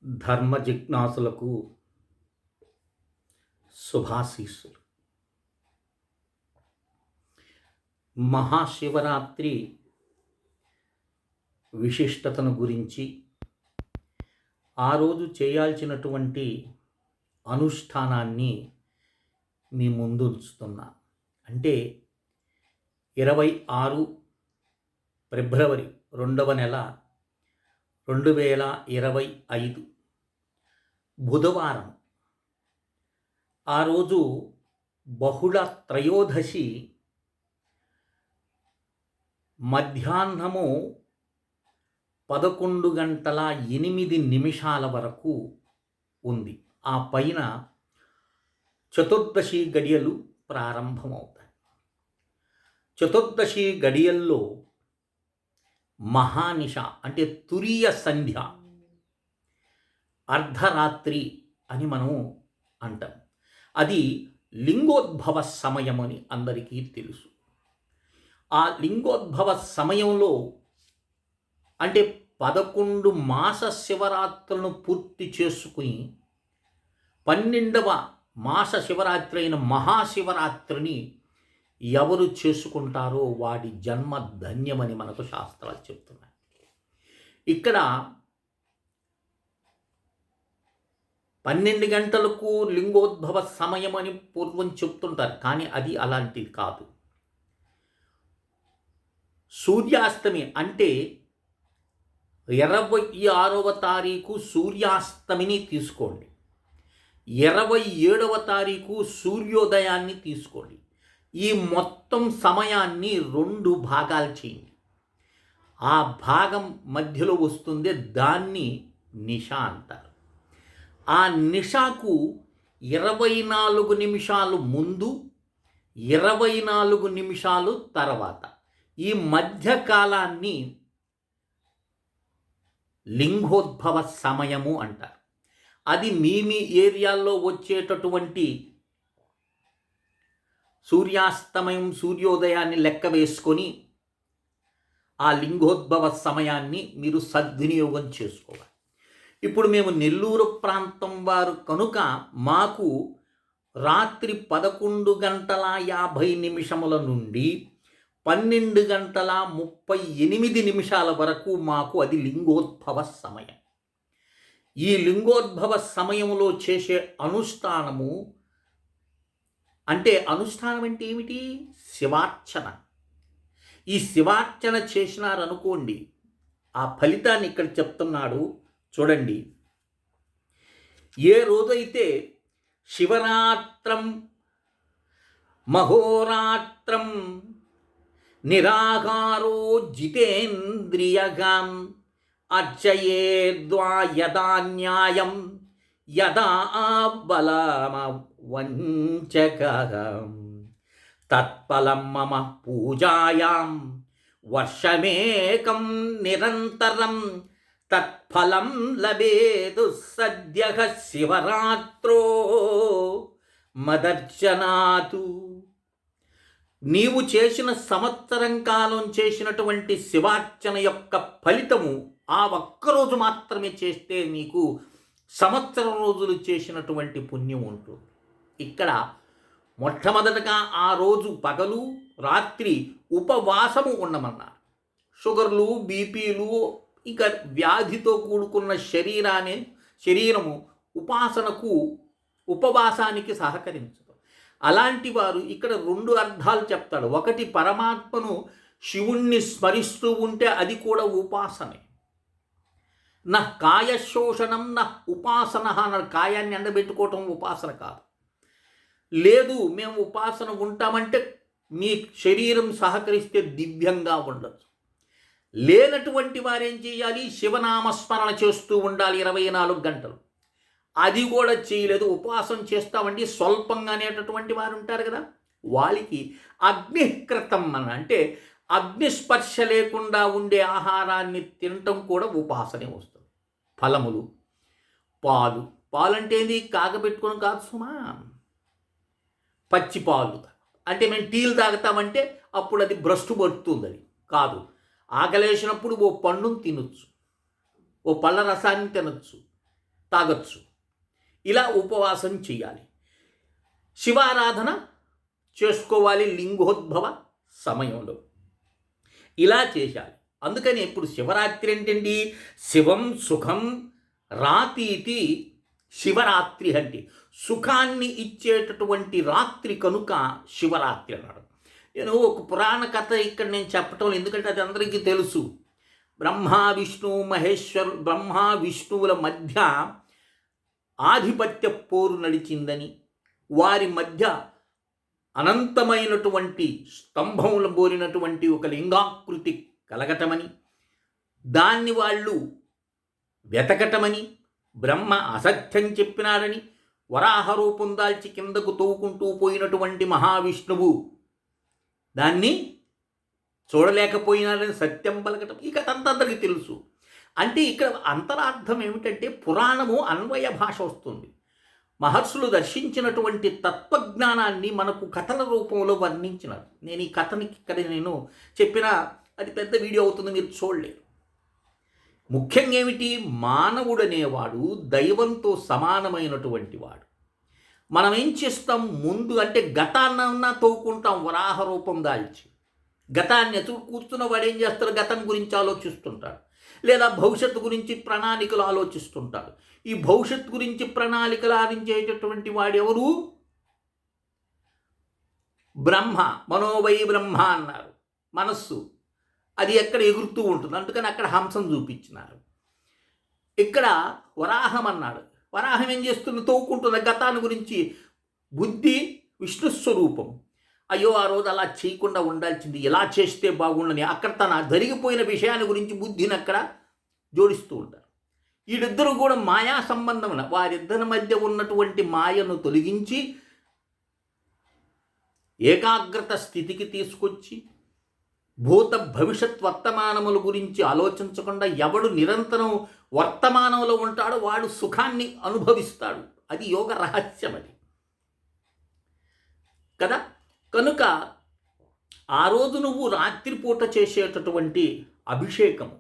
ధర్మ జిజ్ఞాసులకు శుభాశీస్సులు. మహాశివరాత్రి విశిష్టతను గురించి, ఆ రోజు చేయాల్సినటువంటి అనుష్ఠానాన్ని మీ ముందు ఉంచుతున్నా. అంటే 26 ఫిబ్రవరి 2వ నెల 2025 బుధవారం. ఆ రోజు బహుళ త్రయోదశి మధ్యాహ్నము 11:08 వరకు ఉంది. ఆ పైన చతుర్దశి గడియలు ప్రారంభమవుతాయి. చతుర్దశి గడియల్లో మహానిష అంటే తురియ సంధ్య, అర్ధరాత్రి అని మనం అంటాం. అది లింగోద్భవ సమయం అని అందరికీ తెలుసు. ఆ లింగోద్భవ సమయంలో అంటే 11 మాస శివరాత్రులను పూర్తి చేసుకుని 12వ మాస శివరాత్రి అయిన మహాశివరాత్రిని ఎవరు చేసుకుంటారో వాడి జన్మ ధన్యమని మనకు శాస్త్రాలు చెప్తున్నాయి. ఇక్కడ 12 గంటలకు లింగోద్భవ సమయం అని పూర్వం చెప్తుంటారు, కానీ అది అలాంటిది కాదు. సూర్యాస్తమి అంటే 26వ తారీఖు సూర్యాస్తమిని తీసుకోండి, 27వ తారీఖు సూర్యోదయాన్ని తీసుకోండి. ఈ మొత్తం సమయాన్ని 2 భాగాలు చేయండి. ఆ భాగం మధ్యలో వస్తుంది, దాన్ని నిష అంటారు. ఆ నిషాకు 24 నిమిషాలు ముందు, 24 నిమిషాలు తర్వాత, ఈ మధ్యకాలాన్ని లింగోద్భవ సమయము అంటారు. అది మీ ఏరియాల్లో వచ్చేటటువంటి సూర్యాస్తమయం సూర్యోదయాన్ని లెక్క వేసుకొని ఆ లింగోద్భవ సమయాన్ని మీరు సద్వినియోగం చేసుకోవాలి. ఇప్పుడు మేము నెల్లూరు ప్రాంతం వారు కనుక మాకు రాత్రి 11:50 నుండి 12:38 వరకు మాకు అది లింగోద్భవ సమయం. ఈ లింగోద్భవ సమయంలో చేసే అనుష్ఠానం అంటే ఏమిటి? శివార్చన. ఈ శివార్చన చేసినారనుకోండి, ఆ ఫలితాన్ని ఇక్కడ చెప్తున్నాడు చూడండి. ఏ రోజైతే శివరాత్రం మహోరాత్రం నిరాకారో జితేంద్రియగాం అర్చయేద్వా యదా న్యాయం యదా బలమ వంచకం తత్ఫలం మమ పూజాయాం వర్షమేకం నిరంతరం తత్ఫలం లభేదు సద్యః శివరాత్రో మదర్శనాతు. నీవు చేసిన సంవత్సరం కాలం చేసినటువంటి శివార్చన యొక్క ఫలితము ఆ ఒక్కరోజు మాత్రమే చేస్తే నీకు సంవత్సరం రోజులు చేసినటువంటి పుణ్యం ఉంటుంది. ఇక్కడ మొట్టమొదటగా ఆ రోజు పగలు రాత్రి ఉపవాసము ఉండమన్నారు. షుగర్లు, బీపీలు, ఇక వ్యాధితో కూడుకున్న శరీరము ఉపవాసానికి సహకరించదు. అలాంటి వారు ఇక్కడ 2 అర్థాలు చెప్తాడు. ఒకటి, పరమాత్మను శివుణ్ణి స్మరిస్తూ ఉంటే అది కూడా ఉపాసనే. నా కాయశోషణం నా ఉపాసన అన్నాడు. కాయాన్ని ఎండబెట్టుకోవటం ఉపాసన కాదు. లేదు మేము ఉపాసన ఉంటామంటే మీ శరీరం సహకరిస్తే దివ్యంగా ఉండొచ్చు. లేనటువంటి వారేం చేయాలి? శివనామస్మరణ చేస్తూ ఉండాలి 24 గంటలు. అది కూడా చేయలేదు, ఉపవాసం చేస్తామండి స్వల్పంగా అనేటటువంటి వారు ఉంటారు కదా, వాళ్ళకి అగ్నికృతం అంటే అగ్నిస్పర్శ లేకుండా ఉండే ఆహారాన్ని తినటం కూడా ఉపాసనే వస్తుంది. ఫలములు, పాలు అంటే ఏంది? కాగబెట్టుకొని కాదు సుమా, పచ్చి పాలు. అంటే మేము టీలు తాగుతామంటే అప్పుడు అది భ్రష్టు పడుతుంది, అది కాదు. ఆకలేసినప్పుడు ఓ పండును తినొచ్చు, ఓ పళ్ళ రసాన్ని తినొచ్చు, తాగొచ్చు. ఇలా ఉపవాసం చేయాలి. శివారాధన చేసుకోవాలి లింగోద్భవ సమయంలో. ఇలా చేశాలి. అందుకని ఇప్పుడు శివరాత్రి ఏంటండి? శివం సుఖం రాతీతి శివరాత్రి అంటే సుఖాన్ని ఇచ్చేటటువంటి రాత్రి కనుక శివరాత్రి అన్నాడు. నేను ఒక పురాణ కథ ఇక్కడ నేను చెప్పటం, ఎందుకంటే అది అందరికీ తెలుసు. బ్రహ్మ విష్ణువుల మధ్య ఆధిపత్య పోరు నడిచిందని, వారి మధ్య అనంతమైనటువంటి స్తంభములు బోరినటువంటి ఒక లింగాకృతి కలగటమని, దాన్ని వాళ్ళు వెతకటమని, బ్రహ్మ అసత్యం చెప్పినాడని, వరాహ రూపం దాల్చి కిందకు తోవుకుంటూ పోయినటువంటి మహావిష్ణువు దాన్ని చూడలేకపోయినాడని సత్యం పలకటం. ఈ కథ అంతా అందరికీ తెలుసు. అంటే ఇక్కడ అంతరార్థం ఏమిటంటే, పురాణము అన్వయ భాష వస్తుంది. మహర్షులు దర్శించినటువంటి తత్వజ్ఞానాన్ని మనకు కథల రూపంలో వర్ణించినారు. నేను ఈ కథని ఇక్కడ నేను చెప్పిన అది పెద్ద వీడియో అవుతుంది, మీరు చూడలేరు. ముఖ్యంగా ఏమిటి? మానవుడనేవాడు దైవంతో సమానమైనటువంటి వాడు. మనం ఏం చేస్తాం? ముందు అంటే గతాన్నన్నా తవ్వుకుంటాం వరాహ రూపం దాల్చి. గతాన్ని కూర్చున్న వాడు ఏం చేస్తాడు? గతం గురించి ఆలోచిస్తుంటాడు, లేదా భవిష్యత్తు గురించి ప్రణాళికలు ఆలోచిస్తుంటాడు. ఈ భవిష్యత్తు గురించి ప్రణాళికలు ఆరించేటటువంటి వాడెవరు? బ్రహ్మ. మనోవై బ్రహ్మ అన్నారు. మనస్సు అది ఎక్కడ ఎగురుతూ ఉంటుంది, అందుకని అక్కడ హంసం చూపించినారు. ఇక్కడ వరాహం అన్నాడు. వరాహం ఏం చేస్తుంది? తవ్వుకుంటుంది గతాన్ని గురించి. బుద్ధి విష్ణుస్వరూపం. అయ్యో ఆ రోజు అలా చేయకుండా ఉండాల్సింది, ఎలా చేస్తే బాగుండని అక్కడ తన జరిగిపోయిన విషయాన్ని గురించి బుద్ధిని అక్కడ జోడిస్తూ ఉంటారు. వీళ్ళిద్దరూ కూడా మాయా సంబంధం, వారిద్దరి మధ్య ఉన్నటువంటి మాయను తొలగించి ఏకాగ్రత స్థితికి తీసుకొచ్చి భూత భవిష్యత్ వర్తమానముల గురించి ఆలోచించకుండా ఎవడు నిరంతరం వర్తమానంలో ఉంటాడో వాడు సుఖాన్ని అనుభవిస్తాడు. అది యోగ రహస్యం అది కదా. కనుక ఆ రోజు నువ్వు రాత్రిపూట చేసేటటువంటి అభిషేకము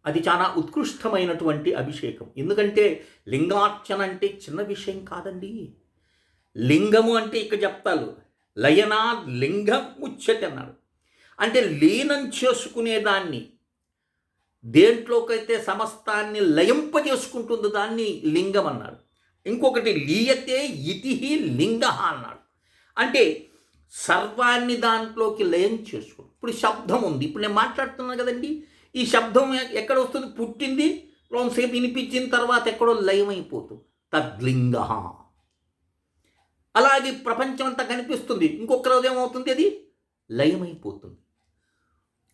అది చాలా ఉత్కృష్టమైనటువంటి అభిషేకం. ఎందుకంటే లింగార్చన అంటే చిన్న విషయం కాదండి. లింగము అంటే ఇక్కడ చెప్తారు, లయనా లింగం ముచ్చటి అన్నాడు. అంటే లీనం చేసుకునేదాన్ని, దేంట్లోకైతే సమస్తాన్ని లయింపజేసుకుంటుందో దాన్ని లింగం అన్నాడు. ఇంకొకటి లీయతే ఇతి లింగ అన్నాడు. అంటే సర్వాన్ని దాంట్లోకి లయం చేసుకో. ఇప్పుడు శబ్దం ఉంది, ఇప్పుడు నేను మాట్లాడుతున్నాను కదండి, ఈ శబ్దం ఎక్కడ వస్తుంది? పుట్టింది, కొంతసేపు వినిపించిన తర్వాత ఎక్కడో లయమైపోతుంది, తద్లింగ. అలాగే ప్రపంచం అంతా కనిపిస్తుంది, ఇంకొక రోజు ఏమవుతుంది? అది లయమైపోతుంది.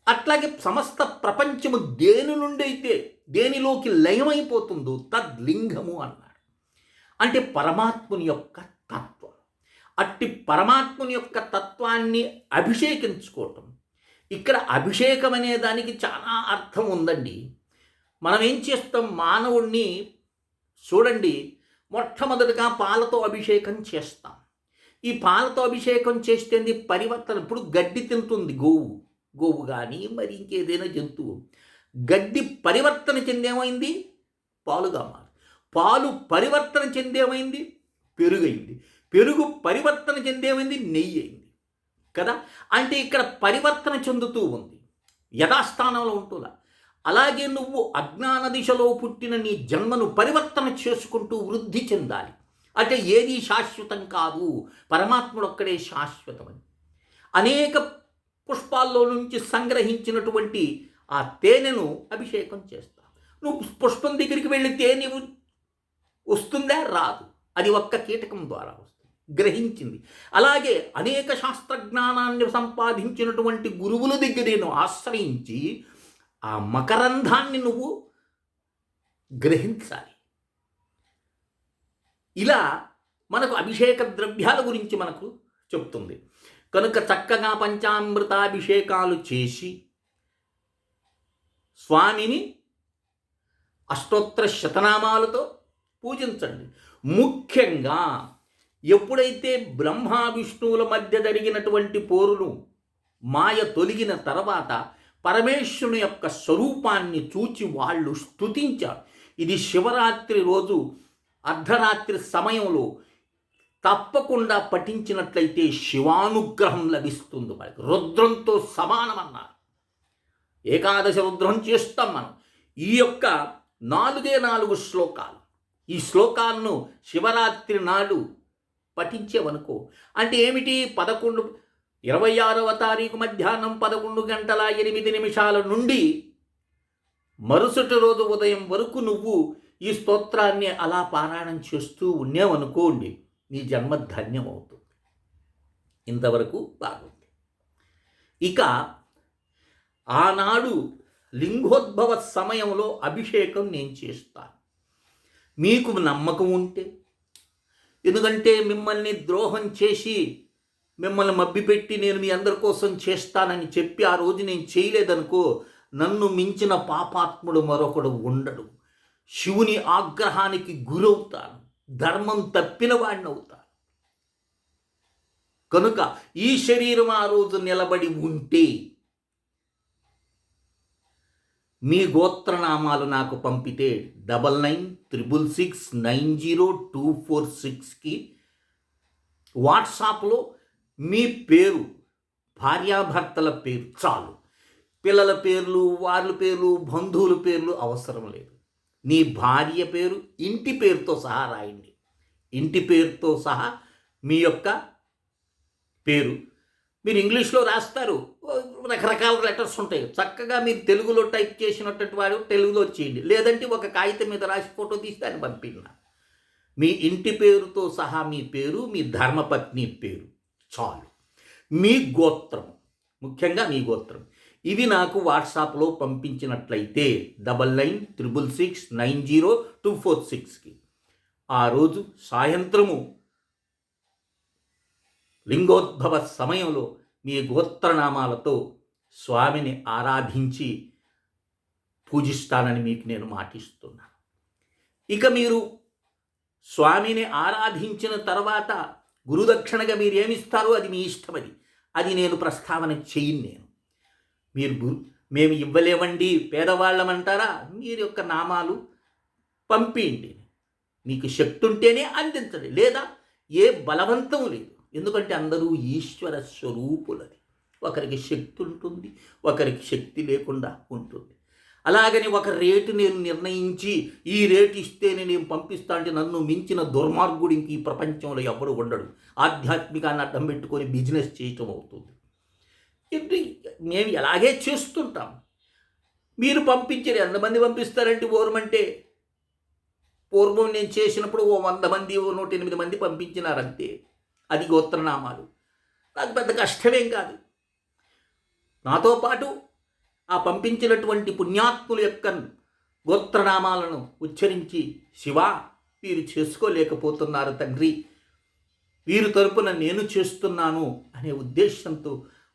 అట్లాగే సమస్త ప్రపంచము దేని నుండి అయితే దేనిలోకి లయమైపోతుందో తద్లింగము అన్నాడు. అంటే పరమాత్ముని యొక్క తత్వం. అట్టి పరమాత్ముని యొక్క తత్వాన్ని అభిషేకించుకోవటం. ఇక్కడ అభిషేకం అనే దానికి చాలా అర్థం ఉందండి. మనం ఏం చేస్తాం? మానవుణ్ణి చూడండి, మొట్టమొదటిగా పాలతో అభిషేకం చేస్తాం. ఈ పాలతో అభిషేకం చేస్తేంది పరివర్తన. ఇప్పుడు గడ్డి తింటుంది గోవు కానీ మరి ఇంకేదైనా జంతువు. గడ్డి పరివర్తన చెందేమైంది? పాలుగా మారి. పాలు పరివర్తన చెందేమైంది? పెరుగైంది. పెరుగు పరివర్తన చెందేమైంది? నెయ్యి అయింది కదా. అంటే ఇక్కడ పరివర్తన చెందుతూ ఉంది, యథాస్థానంలో ఉంటుందా. అలాగే నువ్వు అజ్ఞాన దిశలో పుట్టిన నీ జన్మను పరివర్తన చేసుకుంటూ వృద్ధి చెందాలి. అంటే ఏది శాశ్వతం కాదు, పరమాత్ముడు ఒక్కడే శాశ్వతమని. అనేక పుష్పాల్లో నుంచి సంగ్రహించినటువంటి ఆ తేనెను అభిషేకం చేస్తావు. నువ్వు పుష్పం దగ్గరికి వెళ్ళి తేనె వస్తుందా? రాదు. అది ఒక్క కీటకం ద్వారా వస్తుంది, గ్రహించింది. అలాగే అనేక శాస్త్రజ్ఞానాన్ని సంపాదించినటువంటి గురువుల దగ్గర నేను ఆశ్రయించి ఆ మకరంధాన్ని నువ్వు గ్రహించాలి. ఇలా మనకు అభిషేక ద్రవ్యాల గురించి మనకు చెప్తుంది. కనుక చక్కగా పంచామృతాభిషేకాలు చేసి స్వామిని అష్టోత్తర శతనామాలతో పూజించండి. ముఖ్యంగా ఎప్పుడైతే బ్రహ్మ విష్ణువుల మధ్య జరిగినటువంటి పోరును మాయ తొలగిన తర్వాత పరమేశ్వరుని యొక్క స్వరూపాన్ని చూచి వాళ్ళు స్తుతించారు. ఇది శివరాత్రి రోజు అర్ధరాత్రి సమయంలో తప్పకుండా పఠించినట్లయితే శివానుగ్రహం లభిస్తుంది. మనకి రుద్రంతో సమానమన్నారు. ఏకాదశ రుద్రం చేస్తాం మనం. ఈ యొక్క 4 శ్లోకాలు, ఈ శ్లోకాలను శివరాత్రి నాడు పఠించేవనుకో, అంటే ఏమిటి, 26వ తారీఖు మధ్యాహ్నం 11:08 నుండి మరుసటి రోజు ఉదయం వరకు నువ్వు ఈ స్తోత్రాన్ని అలా పారాయణం చేస్తూ ఉండేవనుకోండి, నీ జన్మ ధన్యమవుతుంది. ఇంతవరకు బాగుంది. ఇక ఆనాడు లింగోద్భవ సమయంలో అభిషేకం నేను చేస్తాను. మీకు నమ్మకం ఉంటే, ఎందుకంటే మిమ్మల్ని ద్రోహం చేసి మిమ్మల్ని మభ్యపెట్టి నేను మీ అందరి కోసం చేస్తానని చెప్పి ఆ రోజు నేను చేయలేదనుకో, నన్ను మించిన పాపాత్ముడు మరొకడు ఉండడు. శివుని ఆగ్రహానికి గురవుతాను, ధర్మం తప్పిన వాడిని అవుతాను. కనుక ఈ శరీరం ఆ రోజు నిలబడి ఉంటే మీ గోత్రనామాలు నాకు పంపితే 9966690246కి వాట్సాప్లో మీ పేరు, భార్యాభర్తల పేరు చాలు. పిల్లల పేర్లు, వాళ్ళ పేర్లు, బంధువుల పేర్లు అవసరం లేదు. నీ భార్య పేరు, ఇంటి పేరుతో సహా రాయండి. ఇంటి పేరుతో సహా మీ యొక్క పేరు మీరు ఇంగ్లీష్లో రాస్తారు, రకరకాల లెటర్స్ ఉంటాయి. చక్కగా మీరు తెలుగులో టైప్ చేసినటువంటి వాడు తెలుగులో చేయండి, లేదంటే ఒక కాగితం మీద రాసి ఫోటో తీసి దాన్ని పంపిన. మీ ఇంటి పేరుతో సహా మీ పేరు, మీ ధర్మపత్ని పేరు చాలు. మీ గోత్రం, ముఖ్యంగా మీ గోత్రం, ఇవి నాకు వాట్సాప్లో పంపించినట్లయితే 9966690246కి ఆ రోజు సాయంత్రము లింగోద్భవ సమయంలో మీ గోత్రనామాలతో స్వామిని ఆరాధించి పూజిస్తానని మీకు నేను మాటిస్తున్నాను. ఇక మీరు స్వామిని ఆరాధించిన తర్వాత గురుదక్షిణగా మీరు ఏమిస్తారో అది మీ ఇష్టం. అది నేను ప్రస్తావన చేయను. మేము ఇవ్వలేమండి, పేదవాళ్ళమంటారా, మీరు యొక్క నామాలు పంపిండి. మీకు శక్తి ఉంటేనే అందించండి, లేదా ఏ బలవంతం లేదు. ఎందుకంటే అందరూ ఈశ్వర స్వరూపులది. ఒకరికి శక్తి ఉంటుంది, ఒకరికి శక్తి లేకుండా ఉంటుంది. అలాగని ఒక రేటు నేను నిర్ణయించి ఈ రేటు ఇస్తేనే నేను పంపిస్తా అంటే నన్ను మించిన దుర్మార్గుడు ఇంక ఈ ప్రపంచంలో ఎవడు ఉండడు. ఆధ్యాత్మికాన్ని అడ్డం పెట్టుకొని బిజినెస్ చేయటం అవుతుంది. మేము ఎలాగే చేస్తుంటాం. మీరు పంపించారు, ఎంతమంది పంపిస్తారంటే ఓరమంటే, పూర్వం నేను చేసినప్పుడు 100 మంది 108 మంది పంపించినారంతే. అది గోత్రనామాలు. నాకు పెద్ద కష్టమేం కాదు. నాతో పాటు ఆ పంపించినటువంటి పుణ్యాత్ముల యొక్క గోత్రనామాలను ఉచ్చరించి, శివా వీరు చేసుకోలేకపోతున్నారు తండ్రి, వీరు తరపున నేను చేస్తున్నాను అనే ఉద్దేశంతో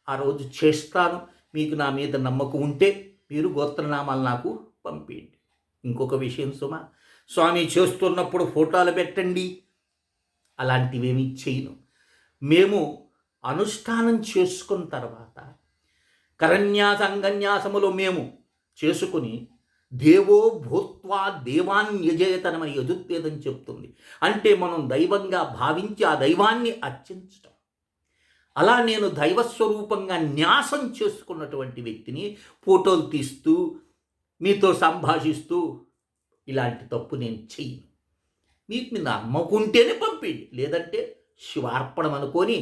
ఆ రోజు చేస్తాను. మీకు నా మీద నమ్మకం ఉంటే మీరు గోత్రనామాలు నాకు పంపేయండి. ఇంకొక విషయం సుమా, స్వామి చేస్తున్నప్పుడు ఫోటోలు పెట్టండి, అలాంటివేమీ చేయను. మేము అనుష్ఠానం చేసుకున్న తర్వాత కరన్యాస అంగన్యాసములో మేము చేసుకుని దేవో భూత్వా దేవాన్యజేతనమని యజుర్వేదం చెప్తుంది. అంటే మనం దైవంగా భావించి ఆ దైవాన్ని అర్చించటం. అలా నేను దైవస్వరూపంగా న్యాసం చేసుకున్నటువంటి వ్యక్తిని ఫోటోలు తీస్తూ మీతో సంభాషిస్తూ ఇలాంటి తప్పు నేను చెయ్యను. మీకు మీ నమ్మకుంటేనే పంపిండి, లేదంటే శివార్పణం అనుకొని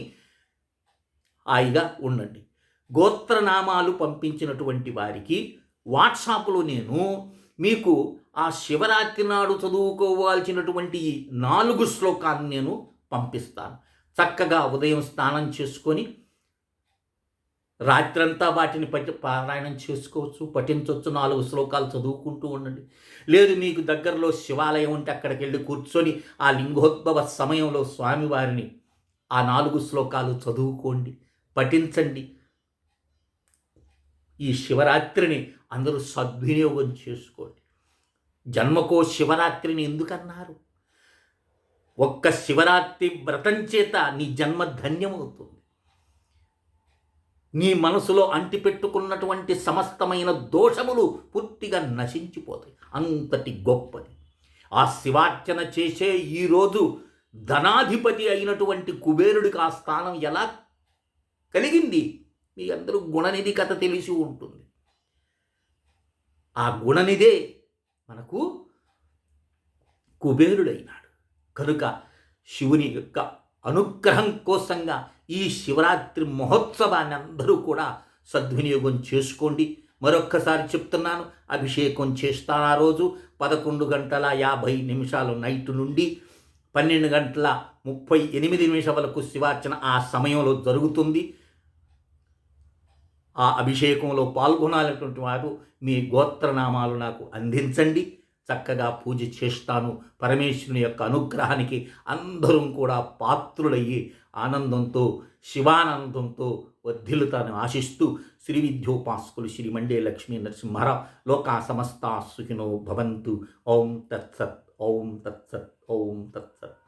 హాయిగా ఉండండి. గోత్రనామాలు పంపించినటువంటి వారికి వాట్సాప్లో నేను మీకు ఆ శివరాత్రి నాడు చదువుకోవాల్సినటువంటి 4 శ్లోకాలను నేను పంపిస్తాను. చక్కగా ఉదయం స్నానం చేసుకొని రాత్రంతా వాటిని పారాయణం చేసుకోవచ్చు, పఠించవచ్చు. 4 శ్లోకాలు చదువుకుంటూ ఉండండి. లేదు మీకు దగ్గరలో శివాలయం ఉంటే అక్కడికి వెళ్ళి కూర్చొని ఆ లింగోద్భవ సమయంలో స్వామివారిని ఆ 4 శ్లోకాలు చదువుకోండి, పఠించండి. ఈ శివరాత్రిని అందరూ సద్వినియోగం చేసుకోండి. జన్మకో శివరాత్రిని ఎందుకన్నారు? ఒక్క శివరాత్రి వ్రతం చేత నీ జన్మ ధన్యమవుతుంది. నీ మనసులో అంటిపెట్టుకున్నటువంటి సమస్తమైన దోషములు పూర్తిగా నశించిపోతాయి. అంతటి గొప్పది. ఆ శివార్చన చేసే ఈరోజు ధనాధిపతి అయినటువంటి కుబేరుడికి ఆ స్థానం ఎలా కలిగింది? మీ అందరూ గుణనిధి కథ తెలిసి ఉంటుంది. ఆ గుణనిధే మనకు కుబేరుడైనాడు. కనుక శివుని యొక్క అనుగ్రహం కోసంగా ఈ శివరాత్రి మహోత్సవాన్ని అందరూ కూడా సద్వినియోగం చేసుకోండి. మరొక్కసారి చెప్తున్నాను, అభిషేకం చేస్తాను ఆ రోజు 11:50 నైట్ నుండి 12:38 వరకు శివార్చన ఆ సమయంలో జరుగుతుంది. ఆ అభిషేకంలో పాల్గొనాలనేటువంటి వారు మీ గోత్రనామాలు నాకు అందించండి. చక్కగా పూజ చేస్తాను. పరమేశ్వరుని యొక్క అనుగ్రహానికి అందరం కూడా పాత్రులయ్యి ఆనందంతో శివానందంతో వర్ధిల్లుతాను ఆశిస్తూ శ్రీ విద్యోపాసకులు శ్రీ మండే లక్ష్మీ నరసింహారావు లోకా సమస్తా సుఖినో భవంతు. ఓం తత్సత్. ఓం తత్సత్. ఓం తత్సత్.